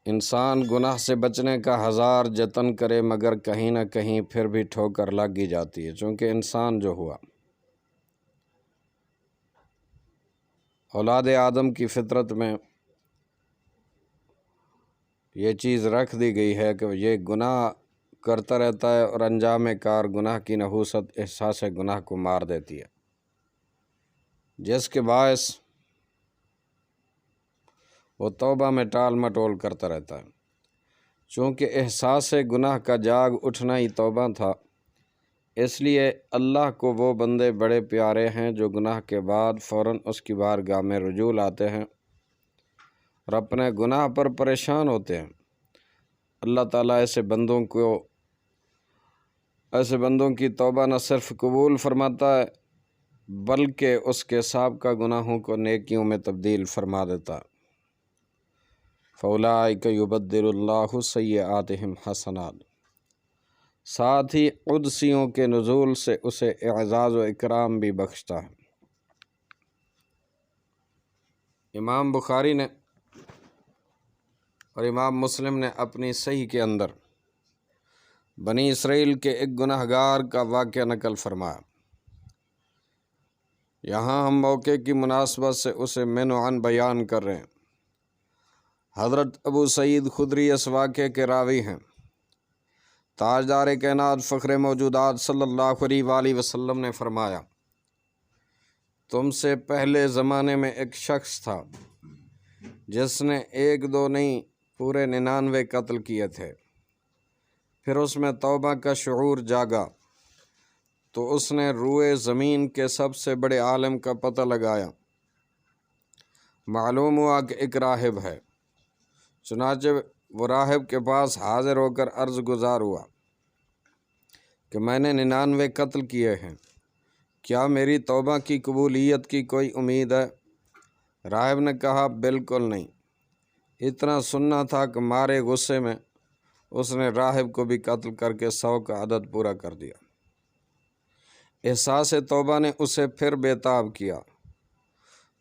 انسان گناہ سے بچنے کا ہزار جتن کرے مگر کہیں نہ کہیں پھر بھی ٹھوکر لگ ہی جاتی ہے، چونکہ انسان جو ہوا اولاد آدم کی فطرت میں یہ چیز رکھ دی گئی ہے کہ یہ گناہ کرتا رہتا ہے، اور انجام کار گناہ کی نحوست احساس گناہ کو مار دیتی ہے، جس کے باعث وہ توبہ میں ٹال مٹول کرتا رہتا ہے۔ چونکہ احساس گناہ کا جاگ اٹھنا ہی توبہ تھا، اس لیے اللہ کو وہ بندے بڑے پیارے ہیں جو گناہ کے بعد فوراً اس کی بارگاہ میں رجوع لاتے ہیں اور اپنے گناہ پر پریشان ہوتے ہیں۔ اللہ تعالیٰ ایسے بندوں کی توبہ نہ صرف قبول فرماتا ہے بلکہ اس کے سابقہ گناہوں کو نیکیوں میں تبدیل فرما دیتا ہے۔ فَأُولَٰئِکَ یُبَدِّلُ اللّٰهُ سَیِّئَاتِہِمْ حَسَنَاتٍ، ساتھ ہی قدسیوں کے نزول سے اسے اعزاز و اکرام بھی بخشتا ہے۔ امام بخاری نے اور امام مسلم نے اپنی صحیح کے اندر بنی اسرائیل کے ایک گناہ گار کا واقعہ نقل فرمایا۔ یہاں ہم موقع کی مناسبت سے اسے من و عن بیان کر رہے ہیں۔ حضرت ابو سعید خدری اس واقعے کے راوی ہیں۔ تاجدار کائنات فخر موجودات صلی اللہ علیہ وآلہ وسلم نے فرمایا، تم سے پہلے زمانے میں ایک شخص تھا جس نے 1-2 نہیں پورے 99 قتل کیے تھے۔ پھر اس میں توبہ کا شعور جاگا تو اس نے روئے زمین کے سب سے بڑے عالم کا پتہ لگایا۔ معلوم ہوا کہ ایک راہب ہے، چنانچہ وہ راہب کے پاس حاضر ہو کر عرض گزار ہوا کہ میں نے 99 قتل کیے ہیں، کیا میری توبہ کی قبولیت کی کوئی امید ہے؟ راہب نے کہا، بالکل نہیں۔ اتنا سننا تھا کہ مارے غصے میں اس نے راہب کو بھی قتل کر کے 100 کا عدد پورا کر دیا۔ احساس توبہ نے اسے پھر بےتاب کیا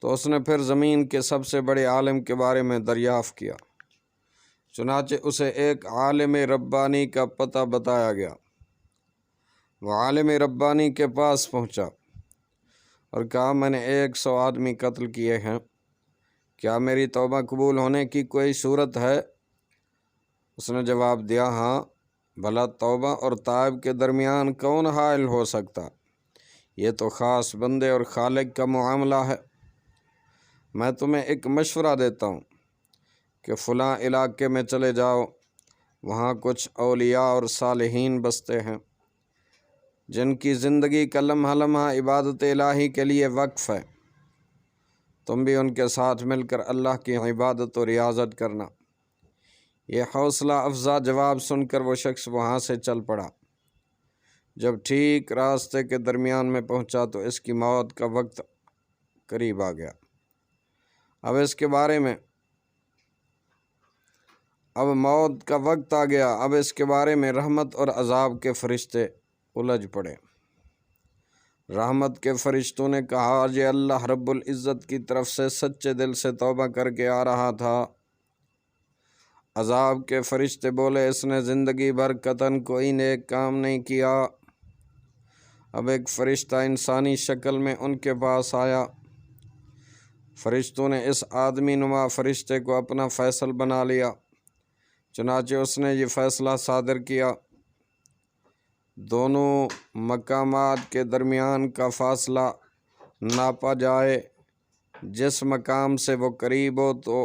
تو اس نے پھر زمین کے سب سے بڑے عالم کے بارے میں دریافت کیا۔ چنانچہ اسے ایک عالم ربانی کا پتہ بتایا گیا۔ وہ عالم ربانی کے پاس پہنچا اور کہا، میں نے 100 آدمی قتل کیے ہیں، کیا میری توبہ قبول ہونے کی کوئی صورت ہے؟ اس نے جواب دیا، ہاں، بھلا توبہ اور تائب کے درمیان کون حائل ہو سکتا؟ یہ تو خاص بندے اور خالق کا معاملہ ہے۔ میں تمہیں ایک مشورہ دیتا ہوں کہ فلاں علاقے میں چلے جاؤ، وہاں کچھ اولیاء اور صالحین بستے ہیں جن کی زندگی کا لمحہ لمحہ عبادت الہی کے لیے وقف ہے۔ تم بھی ان کے ساتھ مل کر اللہ کی عبادت و ریاضت کرنا۔ یہ حوصلہ افزا جواب سن کر وہ شخص وہاں سے چل پڑا۔ جب ٹھیک راستے کے درمیان میں پہنچا تو اس کی موت کا وقت قریب آ گیا۔ اب اس کے بارے میں رحمت اور عذاب کے فرشتے الجھ پڑے۔ رحمت کے فرشتوں نے کہا، یہ اللہ رب العزت کی طرف سے سچے دل سے توبہ کر کے آ رہا تھا۔ عذاب کے فرشتے بولے، اس نے زندگی بھر قطعاً کوئی نیک کام نہیں کیا۔ اب ایک فرشتہ انسانی شکل میں ان کے پاس آیا۔ فرشتوں نے اس آدمی نما فرشتے کو اپنا فیصل بنا لیا، چنانچہ اس نے یہ فیصلہ صادر کیا، دونوں مقامات کے درمیان کا فاصلہ ناپا جائے، جس مقام سے وہ قریب ہو تو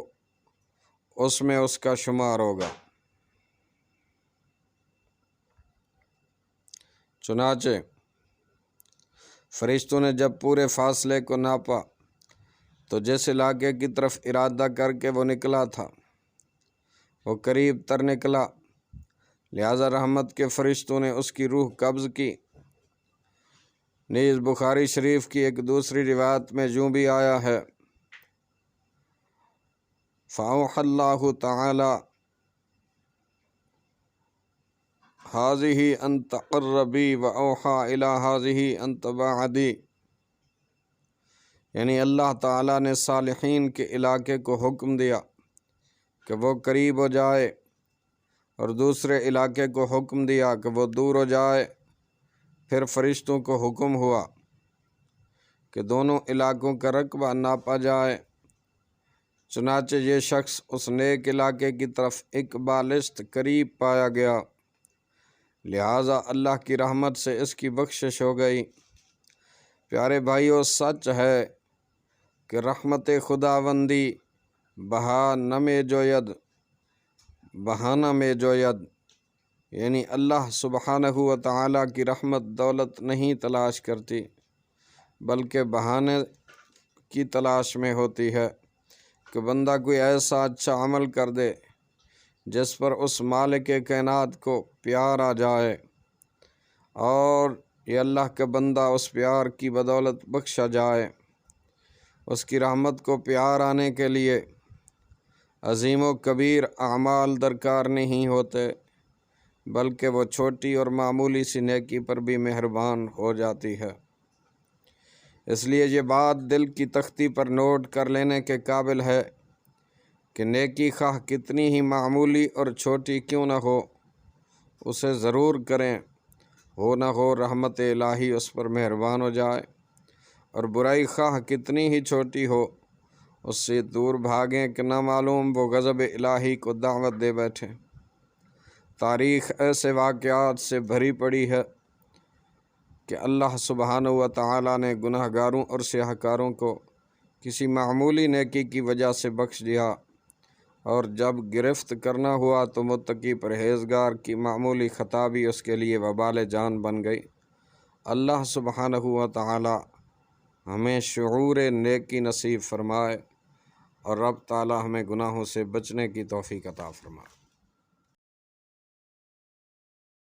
اس میں اس کا شمار ہوگا۔ چنانچہ فرشتوں نے جب پورے فاصلے کو ناپا تو جس علاقے کی طرف ارادہ کر کے وہ نکلا تھا وہ قریب تر نکلا، لہذا رحمت کے فرشتوں نے اس کی روح قبض کی۔ نیز بخاری شریف کی ایک دوسری روایت میں یوں بھی آیا ہے، فَأَوْحَى اللَّهُ تَعَالَى هَٰذِهِ أَن تَقَرَّبِي وَأَوْحَىٰ إِلَىٰ هَٰذِهِ أَن تَبَاعَدِي، یعنی اللہ تعالیٰ نے صالحین کے علاقے کو حکم دیا کہ وہ قریب ہو جائے، اور دوسرے علاقے کو حکم دیا کہ وہ دور ہو جائے۔ پھر فرشتوں کو حکم ہوا کہ دونوں علاقوں کا رقبہ ناپا جائے۔ چنانچہ یہ شخص اس نیک علاقے کی طرف ایک بالشت قریب پایا گیا، لہٰذا اللہ کی رحمت سے اس کی بخشش ہو گئی۔ پیارے بھائیو، سچ ہے کہ رحمت خداوندی بہانہ میں جوید، یعنی اللہ سبحانہ و تعالیٰ کی رحمت دولت نہیں تلاش کرتی، بلکہ بہانے کی تلاش میں ہوتی ہے کہ بندہ کوئی ایسا اچھا عمل کر دے جس پر اس مالک کائنات کو پیار آ جائے، اور یہ اللہ کا بندہ اس پیار کی بدولت بخشا جائے۔ اس کی رحمت کو پیار آنے کے لیے عظیم و کبیر اعمال درکار نہیں ہوتے، بلکہ وہ چھوٹی اور معمولی سی نیکی پر بھی مہربان ہو جاتی ہے۔ اس لیے یہ بات دل کی تختی پر نوٹ کر لینے کے قابل ہے کہ نیکی خواہ کتنی ہی معمولی اور چھوٹی کیوں نہ ہو، اسے ضرور کریں، ہو نہ ہو رحمت الہی اس پر مہربان ہو جائے، اور برائی خواہ کتنی ہی چھوٹی ہو اس سے دور بھاگیں کہ نہ معلوم وہ غضب الہی کو دعوت دے بیٹھے۔ تاریخ ایسے واقعات سے بھری پڑی ہے کہ اللہ سبحانہ و تعالیٰ نے گناہ گاروں اور سیاہ کاروں کو کسی معمولی نیکی کی وجہ سے بخش دیا، اور جب گرفت کرنا ہوا تو متقی پرہیزگار کی معمولی خطا بھی اس کے لیے وبال جان بن گئی۔ اللہ سبحانہ و تعالیٰ ہمیں شعور نیکی نصیب فرمائے، اور رب تعالیٰ ہمیں گناہوں سے بچنے کی توفیق عطا فرمائے۔